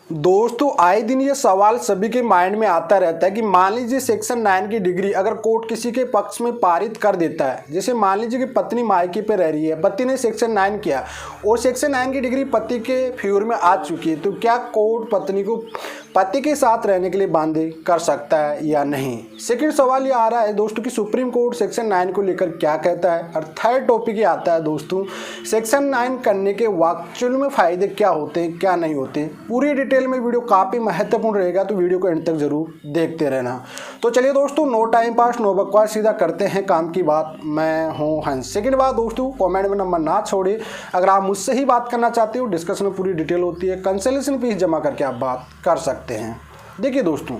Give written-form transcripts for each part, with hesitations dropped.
दोस्तों आए दिन ये सवाल सभी के माइंड में आता रहता है कि मान लीजिए सेक्शन 9 की डिग्री अगर कोर्ट किसी के पक्ष में पारित कर देता है, जैसे मान लीजिए कि पत्नी मायके पे रह रही है, पति ने सेक्शन 9 किया और सेक्शन 9 की डिग्री पति के फेवर में आ चुकी है, तो क्या कोर्ट पत्नी को पति के साथ रहने के लिए बांधे कर सकता है या नहीं। सेकंड सवाल ये आ रहा है दोस्तों कि सुप्रीम कोर्ट सेक्शन 9 को लेकर क्या कहता है। और थर्ड टॉपिक ये आता है दोस्तों, सेक्शन 9 करने के एक्चुअल में फ़ायदे क्या होते हैं क्या नहीं होते। पूरी डिटेल में वीडियो काफ़ी महत्वपूर्ण रहेगा, तो वीडियो को एंड तक जरूर देखते रहना। तो चलिए दोस्तों, नो टाइम पास नो बकवास, सीधा करते हैं काम की बात। मैं हूँ हंस। सेकंड बात दोस्तों, कमेंट में नंबर ना छोड़िए। अगर आप मुझसे ही बात करना चाहते हो, डिस्कशन में पूरी डिटेल होती है, कंसल्टेशन फीस जमा करके आप बात कर सकते हैं। देखिए दोस्तों,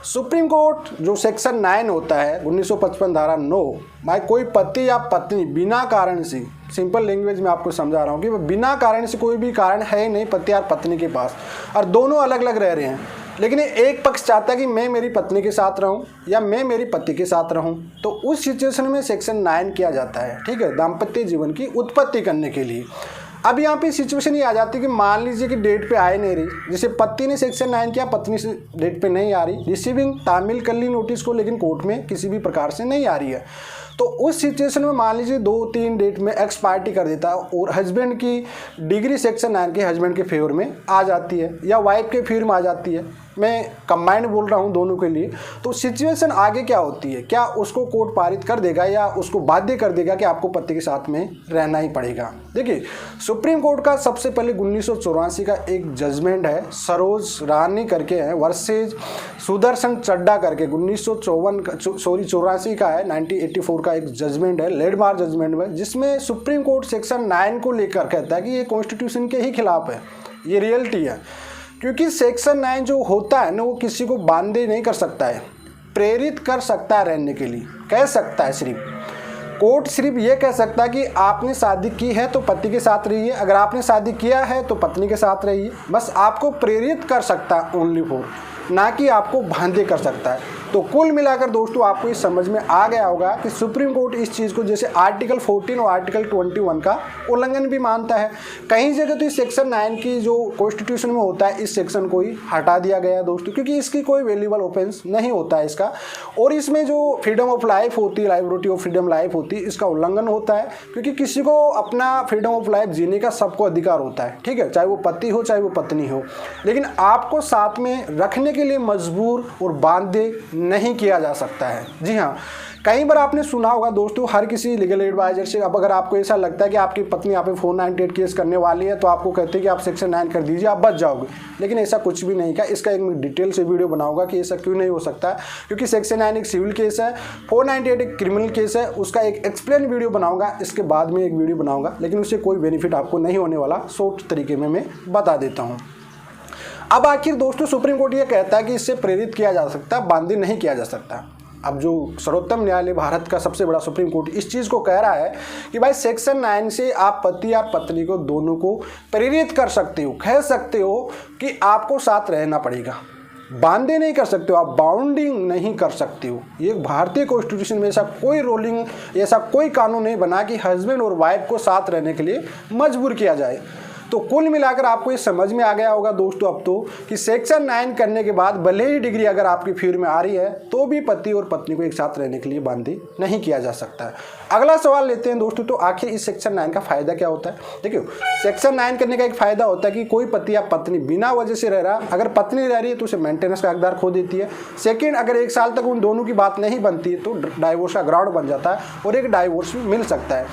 सुप्रीम कोर्ट जो सेक्शन 9 होता है 1955 धारा 9, भाई कोई पति या पत्नी बिना कारण से, सिंपल लैंग्वेज में आपको समझा रहा हूँ कि बिना कारण से, कोई भी कारण है नहीं पति और पत्नी के पास, और दोनों अलग अलग रह रहे हैं, लेकिन एक पक्ष चाहता है कि मैं मेरी पत्नी के साथ रहूं या मैं मेरी पति के साथ रहूं, तो उस सिचुएशन में सेक्शन 9 किया जाता है। ठीक है, दाम्पत्य जीवन की उत्पत्ति करने के लिए। अब यहाँ पे सिचुएशन ये आ जाती है कि मान लीजिए कि डेट पे आए नहीं रही, जैसे पति ने सेक्शन 9 किया, पत्नी से डेट पे नहीं आ रही, रिसीविंग तामील कर ली नोटिस को, लेकिन कोर्ट में किसी भी प्रकार से नहीं आ रही है, तो उस सिचुएशन में मान लीजिए 2-3 डेट में एक्स पार्टी कर देता है और हस्बैंड की डिग्री सेक्शन 9 के हस्बैंड के फेवर में आ जाती है या वाइफ के फेवर में आ जाती है। मैं कंबाइंड बोल रहा हूँ दोनों के लिए। तो सिचुएशन आगे क्या होती है, क्या उसको कोर्ट पारित कर देगा या उसको बाध्य कर देगा कि आपको पति के साथ में रहना ही पड़ेगा। देखिए, सुप्रीम कोर्ट का सबसे पहले 1984 का एक जजमेंट है, सरोज रानी करके है वर्सेज सुदर्शन चड्डा करके 1984 का है, 1984 का एक जजमेंट है, लैंडमार्क जजमेंट में, जिसमें सुप्रीम कोर्ट सेक्शन 9 को लेकर कहता है कि ये कॉन्स्टिट्यूशन के ही खिलाफ है। ये रियलिटी है, क्योंकि सेक्शन 9 जो होता है ना, वो किसी को बांधे नहीं कर सकता है, प्रेरित कर सकता है रहने के लिए, कह सकता है। सिर्फ कोर्ट सिर्फ ये कह सकता है कि आपने शादी की है तो पति के साथ रहिए, अगर आपने शादी किया है तो पत्नी के साथ रहिए, बस आपको प्रेरित कर सकता है ओनली फॉर, ना कि आपको बांधे कर सकता है। तो कुल मिलाकर दोस्तों आपको ये समझ में आ गया होगा कि सुप्रीम कोर्ट इस चीज़ को जैसे आर्टिकल 14 और आर्टिकल 21 का उल्लंघन भी मानता है। कहीं जगह तो इस सेक्शन 9 की जो कॉन्स्टिट्यूशन में होता है, इस सेक्शन को ही हटा दिया गया है दोस्तों, क्योंकि इसकी कोई वैल्यूबल ऑफेंस नहीं होता है इसका, और इसमें जो फ्रीडम ऑफ लाइफ होती है, लिबर्टी ऑफ फ्रीडम लाइफ होती है, इसका उल्लंघन होता है, क्योंकि किसी को अपना फ्रीडम ऑफ लाइफ जीने का सबको अधिकार होता है। ठीक है, चाहे वो पति हो चाहे वो पत्नी हो, लेकिन आपको साथ में रखने के लिए मजबूर और बांधे नहीं किया जा सकता है। जी हाँ, कई बार आपने सुना होगा दोस्तों, हर किसी लीगल एडवाइजर से, अब अगर आपको ऐसा लगता है कि आपकी पत्नी आप पे 498 केस करने वाली है, तो आपको कहते हैं कि आप सेक्शन 9 कर दीजिए, आप बच जाओगे, लेकिन ऐसा कुछ भी नहीं का। इसका एक डिटेल से वीडियो बनाऊंगा कि ऐसा क्यों नहीं हो सकता, क्योंकि सेक्शन 9 एक सिविल केस है, 498 एक क्रिमिनल केस है, उसका एक एक्सप्लेन वीडियो बनाऊंगा, इसके बाद में एक वीडियो बनाऊंगा, लेकिन उससे कोई बेनिफिट आपको नहीं होने वाला, शॉर्ट तरीके में मैं बता देता हूँ। अब आखिर दोस्तों सुप्रीम कोर्ट ये कहता है कि इससे प्रेरित किया जा सकता है, बांधे नहीं किया जा सकता। अब जो सर्वोत्तम न्यायालय भारत का सबसे बड़ा सुप्रीम कोर्ट इस चीज़ को कह रहा है कि भाई सेक्शन 9 से आप पति और पत्नी को दोनों को प्रेरित कर सकते हो, कह सकते हो कि आपको साथ रहना पड़ेगा, बांधे नहीं कर सकते हो, आप बाउंडिंग नहीं कर सकते हो। ये भारतीय कॉन्स्टिट्यूशन में ऐसा कोई रोलिंग, ऐसा कोई कानून नहीं बना कि हस्बैंड और वाइफ को साथ रहने के लिए मजबूर किया जाए। तो कुल मिलाकर आपको ये समझ में आ गया होगा दोस्तों अब तो, कि सेक्शन 9 करने के बाद भले ही डिग्री अगर आपकी फेवर में आ रही है, तो भी पति और पत्नी को एक साथ रहने के लिए बांधे नहीं किया जा सकता है। अगला सवाल लेते हैं दोस्तों, तो आखिर इस सेक्शन 9 का फायदा क्या होता है। देखिए, सेक्शन 9 करने का एक फायदा होता है कि कोई पति या पत्नी बिना वजह से रह रहा, अगर पत्नी रह रही है तो उसे मेंटेनेंस का हकदार खो देती है। सेकेंड, अगर 1 साल तक उन दोनों की बात नहीं बनती है तो डाइवोर्स का ग्राउंड बन जाता है और एक डाइवोर्स मिल सकता है।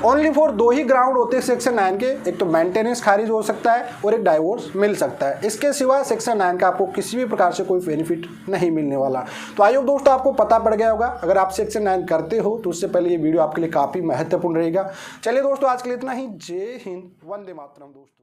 ओनली फॉर 2 ही ग्राउंड होते हैं सेक्शन 9 के, एक तो मेंटेनेंस खारिज हो सकता है और एक डाइवोर्स मिल सकता है। इसके सिवा सेक्शन 9 का आपको किसी भी प्रकार से कोई बेनिफिट नहीं मिलने वाला। तो आई होप दोस्तों आपको पता पड़ गया होगा। अगर आप सेक्शन 9 करते हो तो उससे पहले ये वीडियो आपके लिए काफ़ी महत्वपूर्ण रहेगा। चलिए दोस्तों, आज के लिए इतना ही। जय हिंद, वंदे मातरम दोस्तों।